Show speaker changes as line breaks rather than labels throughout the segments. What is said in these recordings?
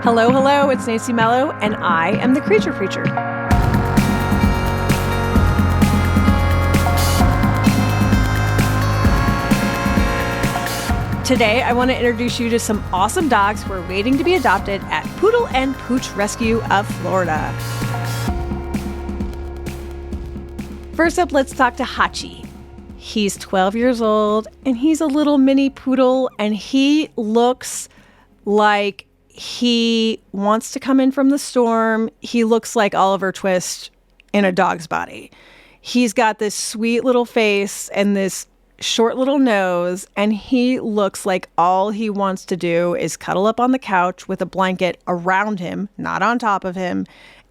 Hello, hello, it's Nancy Mello, and I am the Creature Preacher. Today, I want to introduce you to some awesome dogs who are waiting to be adopted at Poodle and Pooch Rescue of Florida. First up, let's talk to Hachi. He's 12 years old, and he's a little mini poodle, and he looks like he wants to come in from the storm. He looks like Oliver Twist in a dog's body. He's got this sweet little face and this short little nose, and he looks like all he wants to do is cuddle up on the couch with a blanket around him, not on top of him,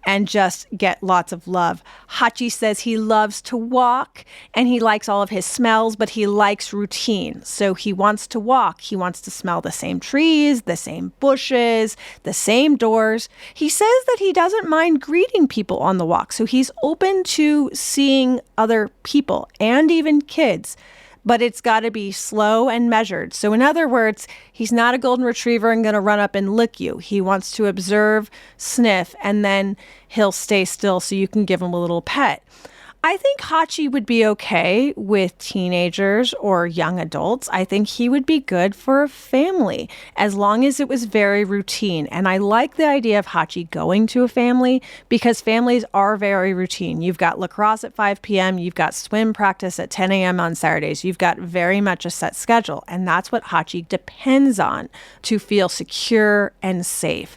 and just get lots of love. Hachi says he loves to walk and he likes all of his smells, but he likes routine. So he wants to walk. He wants to smell the same trees, the same bushes, the same doors. He says that he doesn't mind greeting people on the walk. So he's open to seeing other people and even kids. But it's got to be slow and measured. So in other words, he's not a golden retriever and going to run up and lick you. He wants to observe, sniff, and then he'll stay still so you can give him a little pet. I think Hachi would be okay with teenagers or young adults. I think he would be good for a family as long as it was very routine. And I like the idea of Hachi going to a family because families are very routine. You've got lacrosse at 5 p.m. You've got swim practice at 10 a.m. on Saturdays. You've got very much a set schedule. And that's what Hachi depends on to feel secure and safe.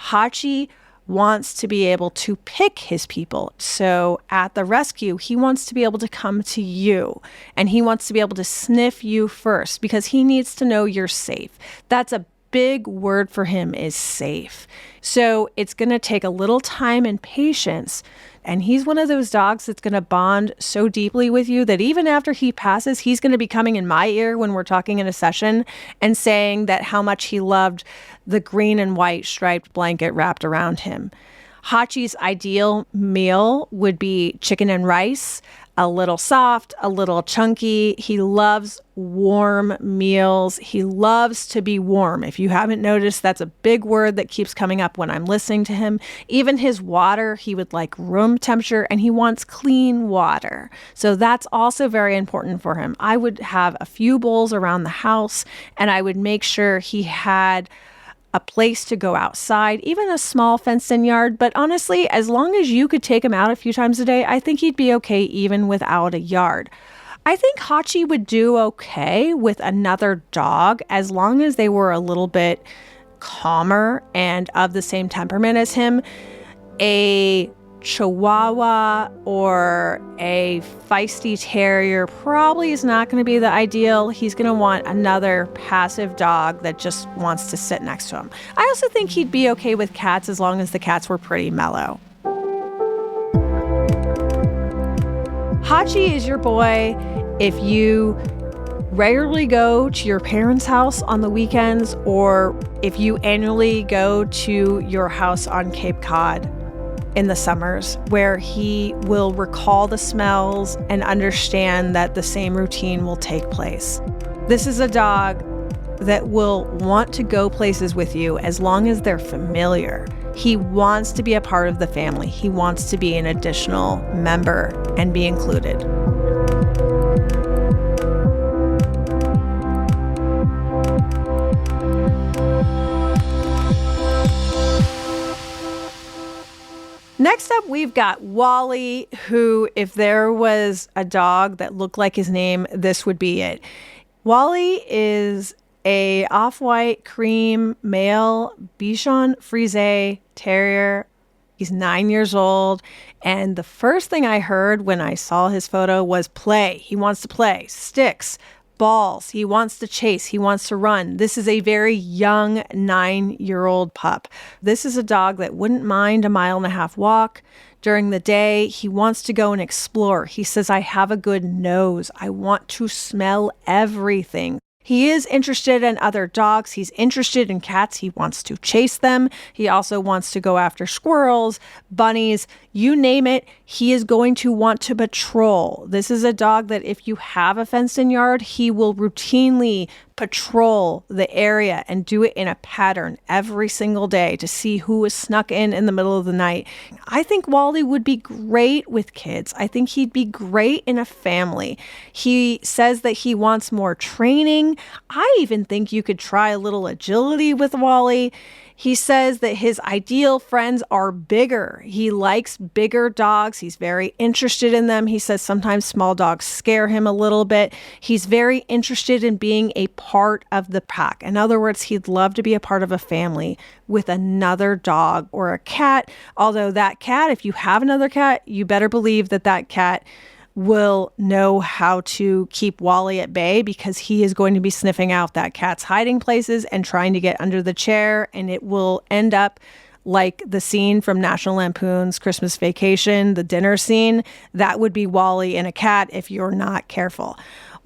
Hachi wants to be able to pick his people. So at the rescue, he wants to be able to come to you and he wants to be able to sniff you first because he needs to know you're safe. That's a big word for him, is safe. So it's going to take a little time and patience. And he's one of those dogs that's going to bond so deeply with you that even after he passes, he's going to be coming in my ear when we're talking in a session and saying that how much he loved the green and white striped blanket wrapped around him. Hachi's ideal meal would be chicken and rice, a little soft, a little chunky. He loves warm meals. He loves to be warm. If you haven't noticed, that's a big word that keeps coming up when I'm listening to him. Even his water, he would like room temperature and he wants clean water. So that's also very important for him. I would have a few bowls around the house and I would make sure he had a place to go outside, even a small fenced-in yard. But honestly, as long as you could take him out a few times a day, I think he'd be okay even without a yard. I think Hachi would do okay with another dog as long as they were a little bit calmer and of the same temperament as him. A Chihuahua or a feisty terrier probably is not going to be the ideal. He's going to want another passive dog that just wants to sit next to him. I also think he'd be okay with cats as long as the cats were pretty mellow. Hachi is your boy if you regularly go to your parents' house on the weekends or if you annually go to your house on Cape Cod in the summers, where he will recall the smells and understand that the same routine will take place. This is a dog that will want to go places with you as long as they're familiar. He wants to be a part of the family. He wants to be an additional member and be included. Next up, we've got Wally, who, if there was a dog that looked like his name, this would be it. Wally is a off-white cream male Bichon Frise terrier. He's 9 years old. And the first thing I heard when I saw his photo was play. He wants to play. Sticks, balls. He wants to chase. He wants to run. This is a very young 9-year-old pup. This is a dog that wouldn't mind a 1.5 mile walk during the day. He wants to go and explore. He says, I have a good nose. I want to smell everything. He is interested in other dogs. He's interested in cats. He wants to chase them. He also wants to go after squirrels, bunnies, you name it. He is going to want to patrol. This is a dog that if you have a fenced-in yard, he will routinely patrol the area and do it in a pattern every single day to see who is snuck in the middle of the night. I think Wally would be great with kids. I think he'd be great in a family. He says that he wants more training. I even think you could try a little agility with Wally. He says that his ideal friends are bigger. He likes bigger dogs. He's very interested in them. He says sometimes small dogs scare him a little bit. He's very interested in being a part of the pack. In other words, he'd love to be a part of a family with another dog or a cat. Although that cat, if you have another cat, you better believe that that cat will know how to keep Wally at bay, because he is going to be sniffing out that cat's hiding places and trying to get under the chair, and it will end up like the scene from National Lampoon's Christmas Vacation, the dinner scene. That would be Wally and a cat if you're not careful.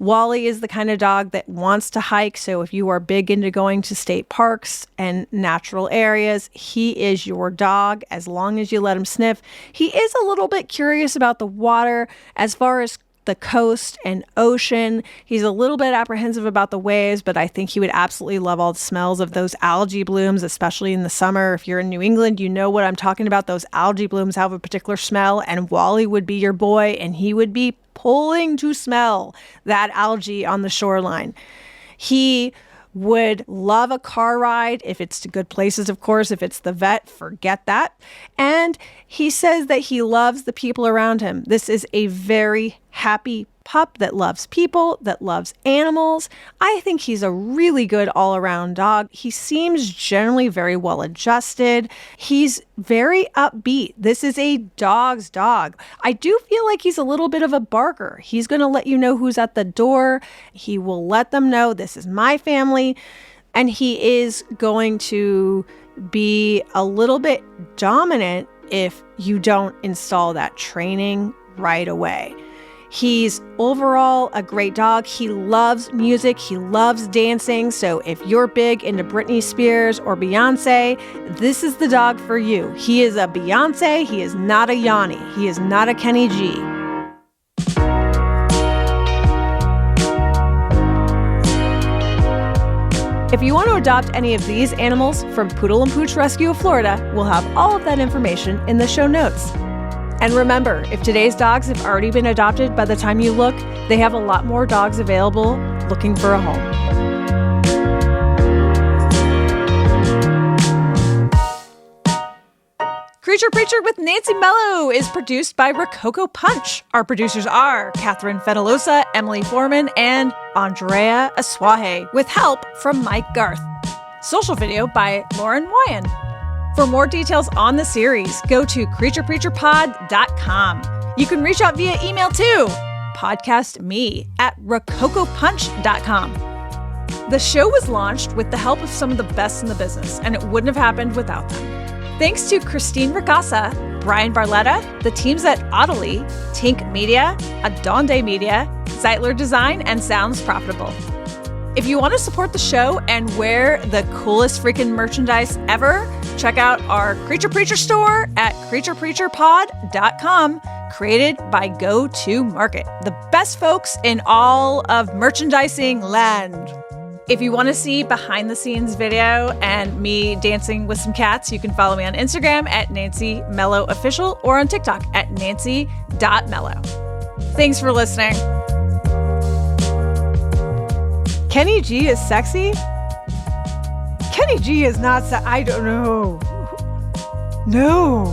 Wally is the kind of dog that wants to hike, so if you are big into going to state parks and natural areas, he is your dog as long as you let him sniff. He is a little bit curious about the water as far as the coast and ocean. He's a little bit apprehensive about the waves, but I think he would absolutely love all the smells of those algae blooms, especially in the summer. If you're in New England, you know what I'm talking about. Those algae blooms have a particular smell, and Wally would be your boy, and he would be pulling to smell that algae on the shoreline. He would love a car ride if it's to good places, of course. If it's the vet, forget that. And he says that he loves the people around him. This is a very happy pup that loves people, that loves animals. I think he's a really good all-around dog. He seems generally very well adjusted. He's very upbeat. This is a dog's dog. I do feel like he's a little bit of a barker. He's going to let you know who's at the door. He will let them know this is my family. And he is going to be a little bit dominant if you don't install that training right away. He's overall a great dog. He loves music. He loves dancing. So if you're big into Britney Spears or Beyonce, this is the dog for you. He is a Beyonce. He is not a Yanni. He is not a Kenny G. If you want to adopt any of these animals from Poodle and Pooch Rescue of Florida, we'll have all of that information in the show notes. And remember, if today's dogs have already been adopted by the time you look, they have a lot more dogs available looking for a home. Creature Preacher with Nancy Mello is produced by Rococo Punch. Our producers are Catherine Fenalosa, Emily Foreman, and Andrea Aswahe, with help from Mike Garth. Social video by Lauren Wyan. For more details on the series, go to creaturepreacherpod.com. You can reach out via email too. Podcast me at rococopunch.com. The show was launched with the help of some of the best in the business, and it wouldn't have happened without them. Thanks to Christine Ricasa, Brian Barletta, the teams at Audely, Tink Media, Adonde Media, Zeitler Design, and Sounds Profitable. If you want to support the show and wear the coolest freaking merchandise ever, check out our Creature Preacher store at creaturepreacherpod.com, created by Go-To-Market, the best folks in all of merchandising land. If you want to see behind-the-scenes video and me dancing with some cats, you can follow me on Instagram at Nancy Mello Official or on TikTok at nancy.mello. Thanks for listening. Kenny G is sexy? Kenny G is not I don't know. No.